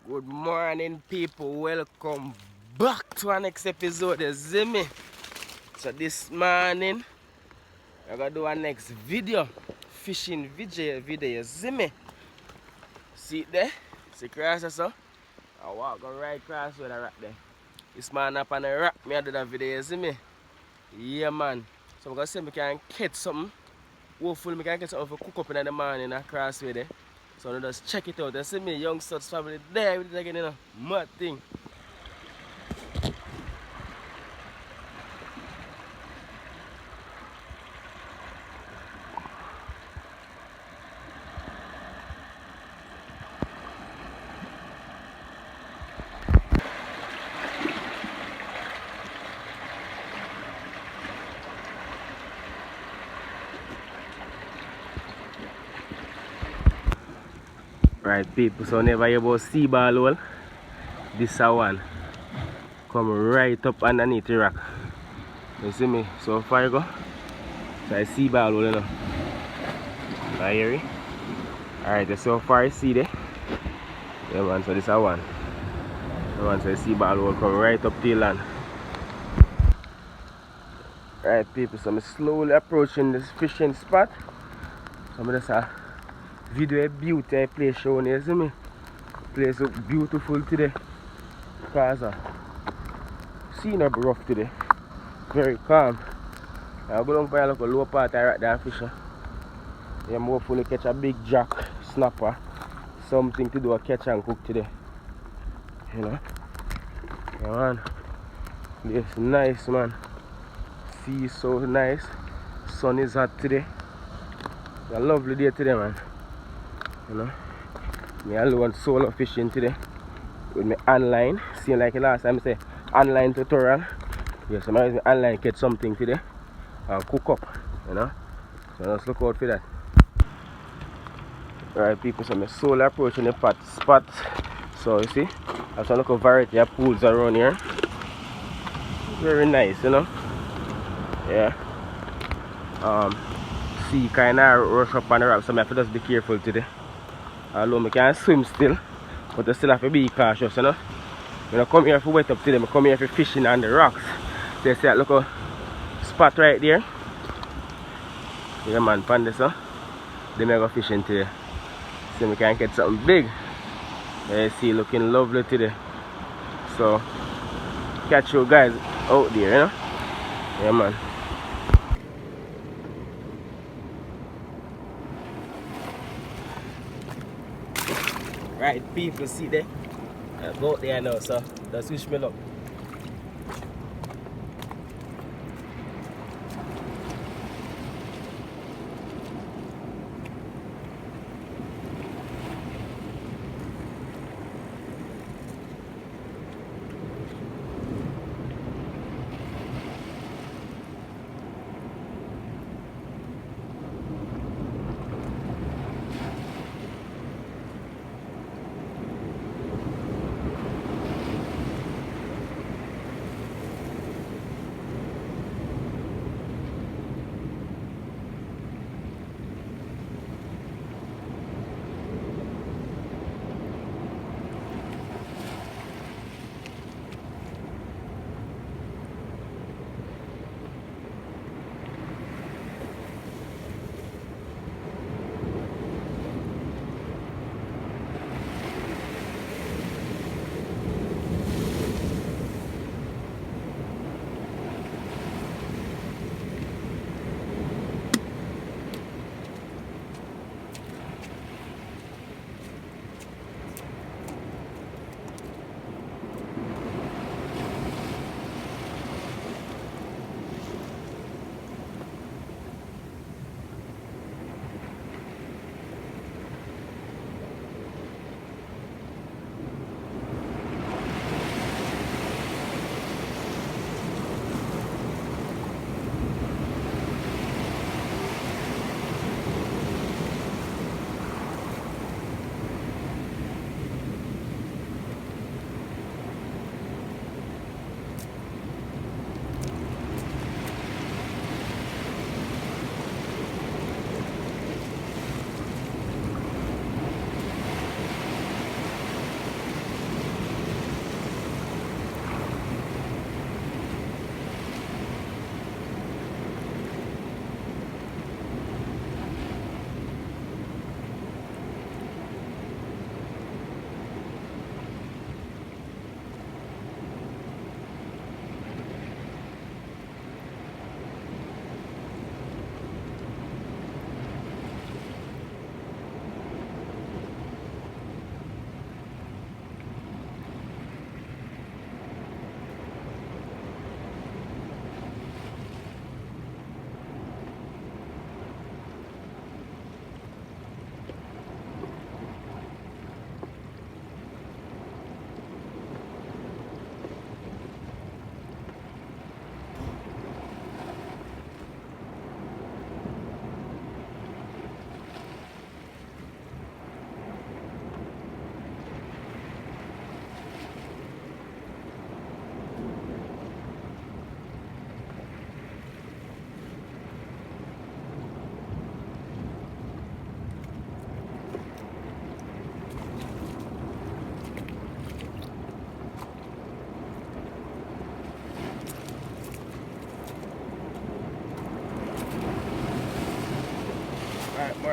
Good morning, people. Welcome back to our next episode. You see me? So this morning I'm gonna do our next video, fishing video. You see me? See it there? See across so? I walk go right across with the rock there. This man up on the rock, me I do that video. You see me? Yeah, man. So I'm gonna see if I can catch something. Hopefully I can get something for cook up in the morning across with there. So now just check it out. You see me? Young Suds family there with it again, you know. Mad thing. Right, people, so never hear about sea ball hole. This one come right up underneath the rock. You see me? So far you go. So I see ball hole, you know. I hear it. Alright, so far you see there. Yeah man, so this one. The one so I see ball hole come right up to the land. Right people, so I'm slowly approaching this fishing spot. So I'm just a video of beauty place showing you, see me? Place look beautiful today. Because scene up rough today. Very calm. I'll go down for a look low part right there fishing. Yeah, I'm hopefully catch a big jack, snapper. Something to do a catch and cook today. You know? Yeah man. It's nice man. Sea is so nice. Sun is hot today. It's a lovely day today man. You know? Me alone solo fishing today. With me online. See like last time I say online tutorial. Yes, I'm using online catch something today. And cook up. You know? So just look out for that. Alright people, so I'm slowly approaching the spot. So you see, there's a little variety of pools around here. Very nice, you know. Yeah. Sea kinda rush up on the rock, so I have to just be careful today. Although I can swim still, but I still have to be cautious, you know. When I come here for wet up today, I come here for fishing on the rocks. So you see that little spot right there. Yeah man, find this one. Then I go fishing today. So we can get something big. You see, looking lovely today. So catch you guys out there, you know. Yeah man. Right people, see there? I go out there now, so just wish me luck.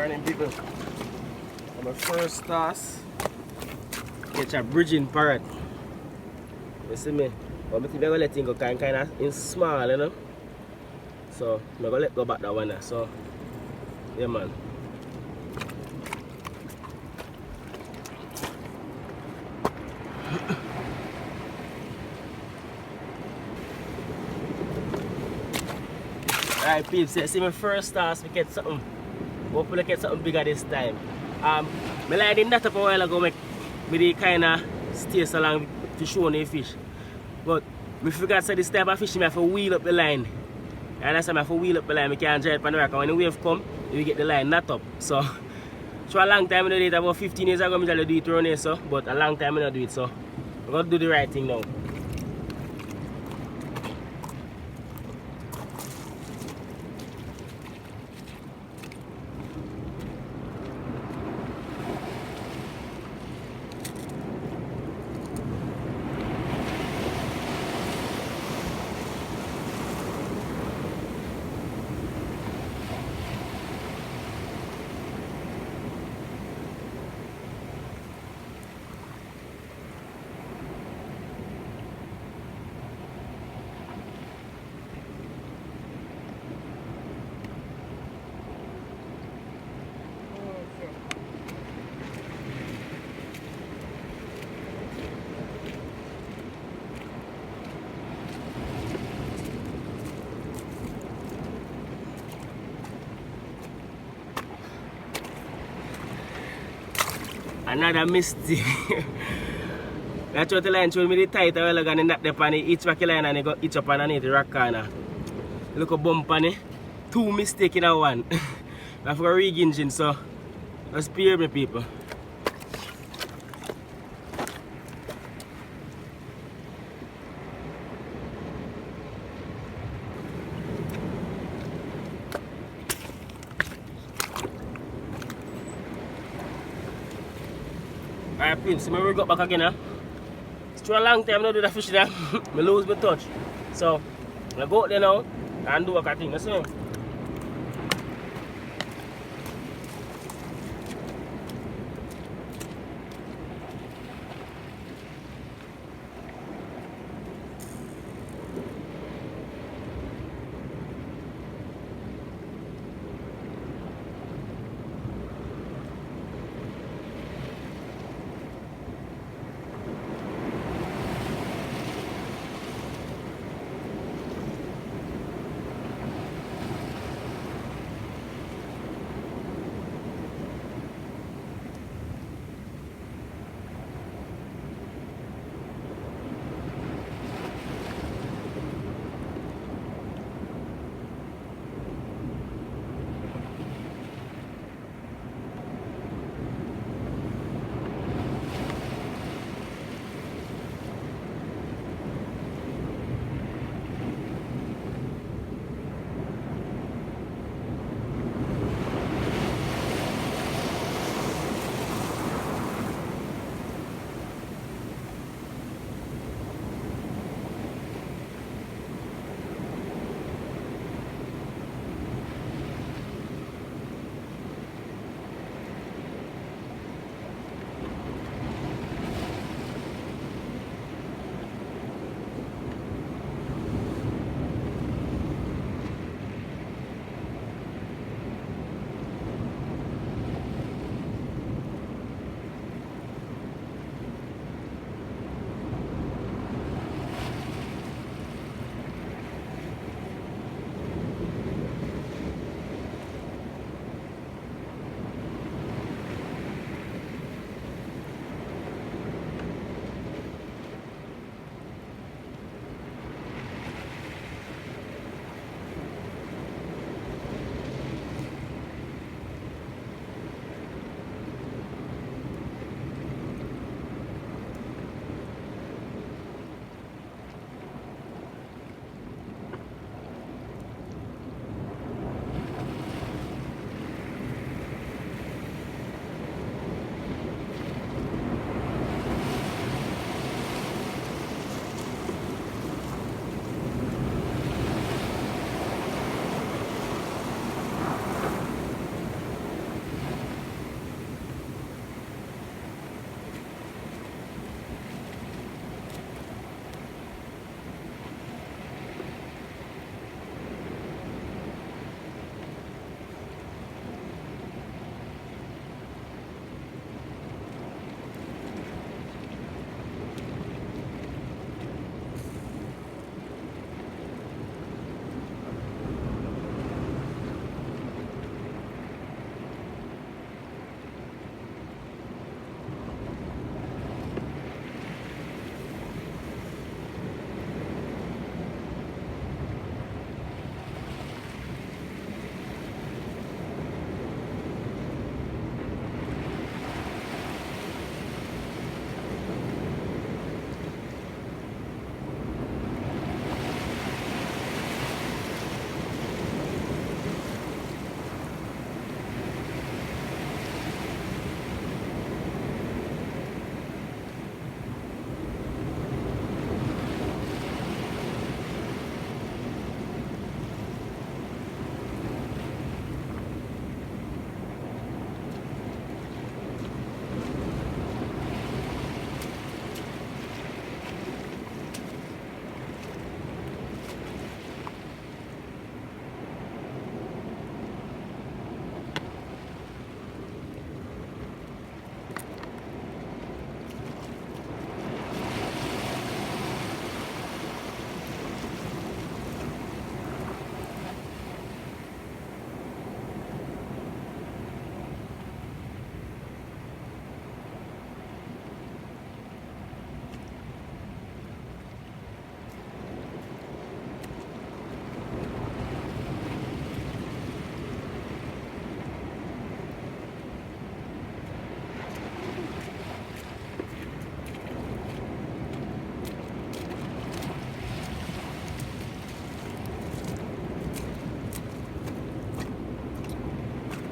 morning, people. On my first toss, catch a bridging parrot. You see me? But I think I'm going to let him go kind of in small, you know. So I'm going to let go back that one there. So, yeah, man. Alright, peeps, see my first toss, we get something. Hopefully get something bigger this time. I like the net up a while ago, me they kinda stay so long to show the fish. But I forgot that this type of fish I have to wheel up the line. And that's why I have to wheel up the line, I can't drive it on the rock. And when the wave come, we get the line not up. So for a long time I do it, about 15 years ago I usually do it around here, so but a long time I don't do it, so I'm gonna do the right thing now. Another mistake. That's what the line showed me the tight a while ago and that the pan each back line and it got each up underneath the rock corner. Look a bump on it. Two mistakes in a one. I forgot rig engine, so just spare me, people. Alright, peeps, so we got back again. It's too a long time I do the fishing. I lose my touch. So, I go out there now and do a thing. That's it.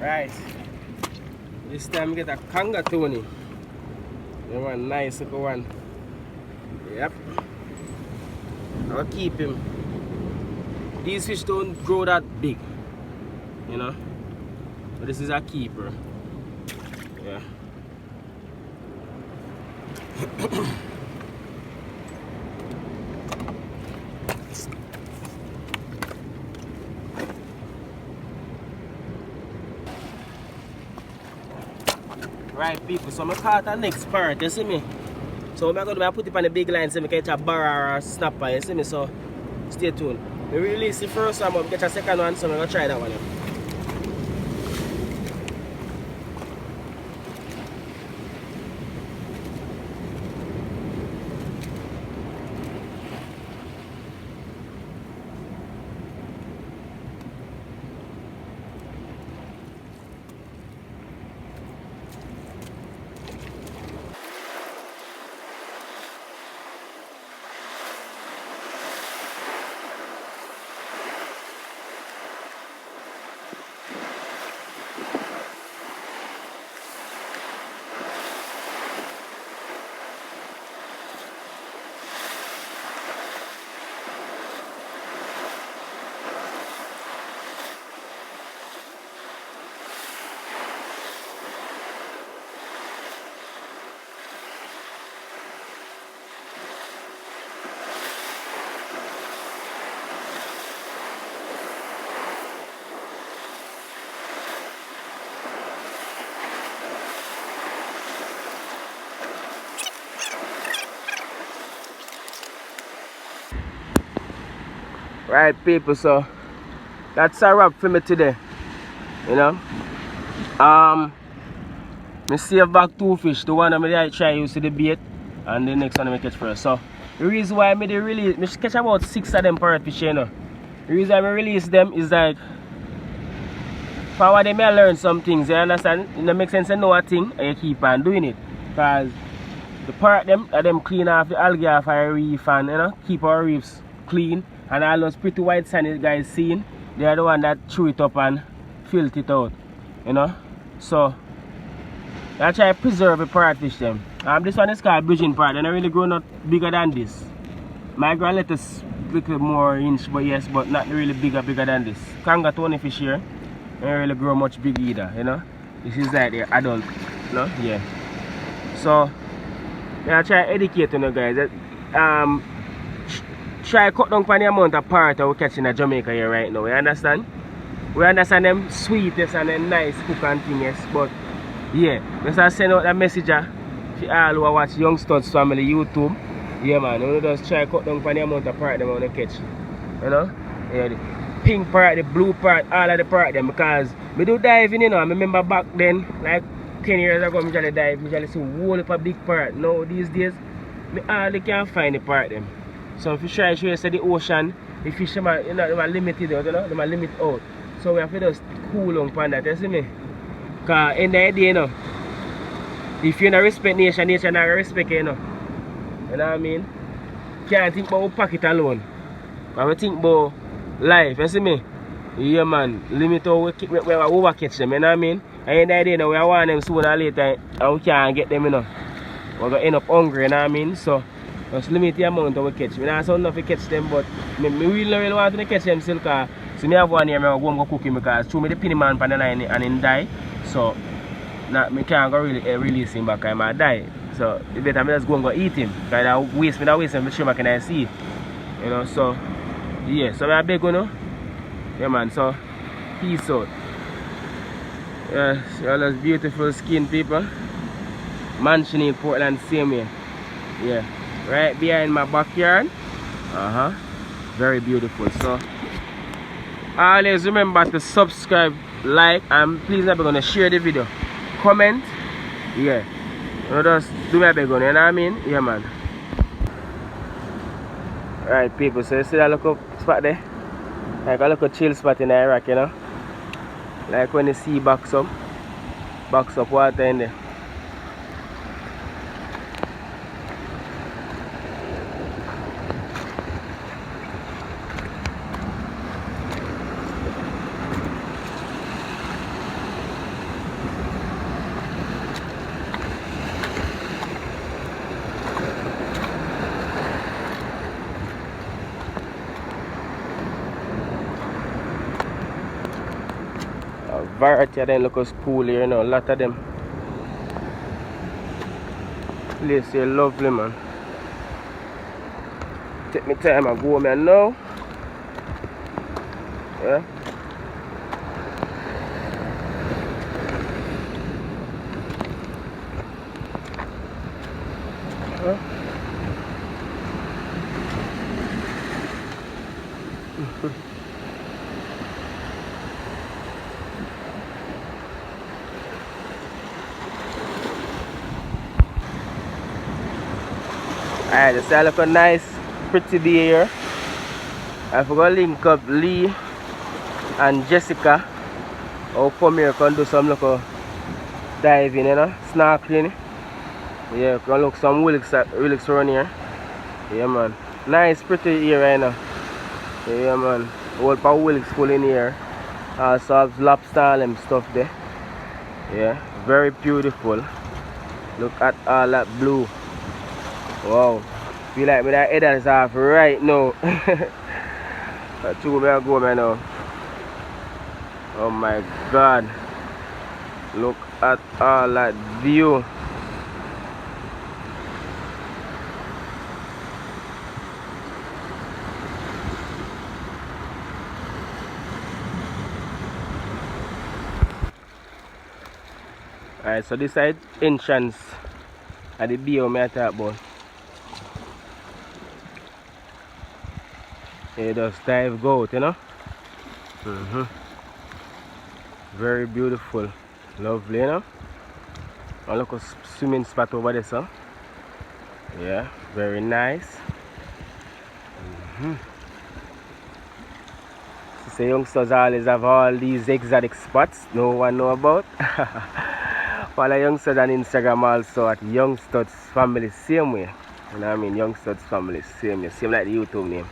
Right. This time we get a Kanga Tony. Yeah, one nice little one. Yep. I'll keep him. These fish don't grow that big, you know. But this is a keeper. Yeah. Right, people, so I'm going to caught the next parrot, you see me? So I'm going to put it on the big line so I can catch a barra or a snapper, you see me? So stay tuned. We release the first one, but we catch a second one, so I'm going to try that one. Right, people, so that's a wrap for me today, you know. I save back 2 fish. The one I try use the bait, and the next one I catch first. So the reason why I release, I catch about 6 of them parrot fish, you know. The reason I release them is like, for what they may learn some things, you understand? It makes sense to know a thing and you keep on doing it. Because the parrot them clean off the algae off our reef and, you know, keep our reefs clean. And all those pretty white sandy guys seen, they are the one that chew it up and filter it out, you know. So I try to preserve the parrot fish them. This one is called bridging parrot, and I really grow not bigger than this. My grow a little more inch, but yes, but not really bigger than this. Kanga Tony fish here, don't really grow much big either, you know. This is like the adult, you know, yeah. So I try to educate you guys that try cut down on the amount of parrot we catch in Jamaica here right now, you understand? We understand them sweetest and them nice cook and things, but yeah, just send out a message to all who watch Young Studs Family YouTube. Yeah man, we just try cut down on the amount of parrot them want to catch. You know? Yeah, the pink parrot, the blue parrot, all of the parrot them, because we do diving, you know. I remember back then, like 10 years ago, I usually dive, I usually see a whole heap of big parrot. Now these days, I hardly can't find the parrot them. So if you try to show you the ocean, the fish them are, you know, they are limited out, you know, they are limited out. So we have to just cool down on that, you see me? Because in the day, you know, if you don't respect nature, nature not respect you, you know. You know what I mean? Can't think about pocket alone. But we think about life, you see me? Yeah man, limit how we overcatch them, you know what I mean? And in the day, you know, we want them sooner or later and we can't get them, you know. We're going to end up hungry, you know what I mean? So just limit the amount of we catch. We don't enough to catch them, but I really want to catch them still, because so I have one here, I go and cook him, because through me the penny man on the line and he die. So I can't go really release him back, I might die. So it's better I just go and go eat him. Because I waste him, I'm sure I can see. You know, so yeah, so I beg you know. Yeah man, so peace out. Yeah, see all those beautiful skin people. Mansion in Portland, same way. Yeah. Right behind my backyard. Very beautiful. So always remember to subscribe, like, and please never gonna share the video. Comment. Yeah. You just do my big one, you know what I mean? Yeah man. Alright people, so you see that little spot there? Like a little chill spot in Iraq, you know? Like when the sea backs up water in there. variety of them look us pool here, you know, a lot of them. Place here lovely, man. Take me time and go, man, now. Yeah. Alright, this is look a nice, pretty day here. I forgot to link up Lee and Jessica. I'll come here and do some look diving, you know, snorkeling. Yeah, can look some willicks around here. Yeah, man. Nice, pretty here right now. Yeah, man. Whole part willicks full in here. Also have lobster and stuff there. Yeah, very beautiful. Look at all that blue. Wow. Feel like my head is off right now. That's two me I go, man, now. Oh my god. Look at all that view. Alright, so this side entrance at the bay I talk about. You just dive go out, you know. Very beautiful, lovely, you know. And look a swimming spot over there, so. Yeah, very nice. So youngsters always have all these exotic spots no one know about. Follow youngsters on Instagram also at Youngsters Family, same way. You know what I mean? Youngsters Family, same way. Same like the YouTube name.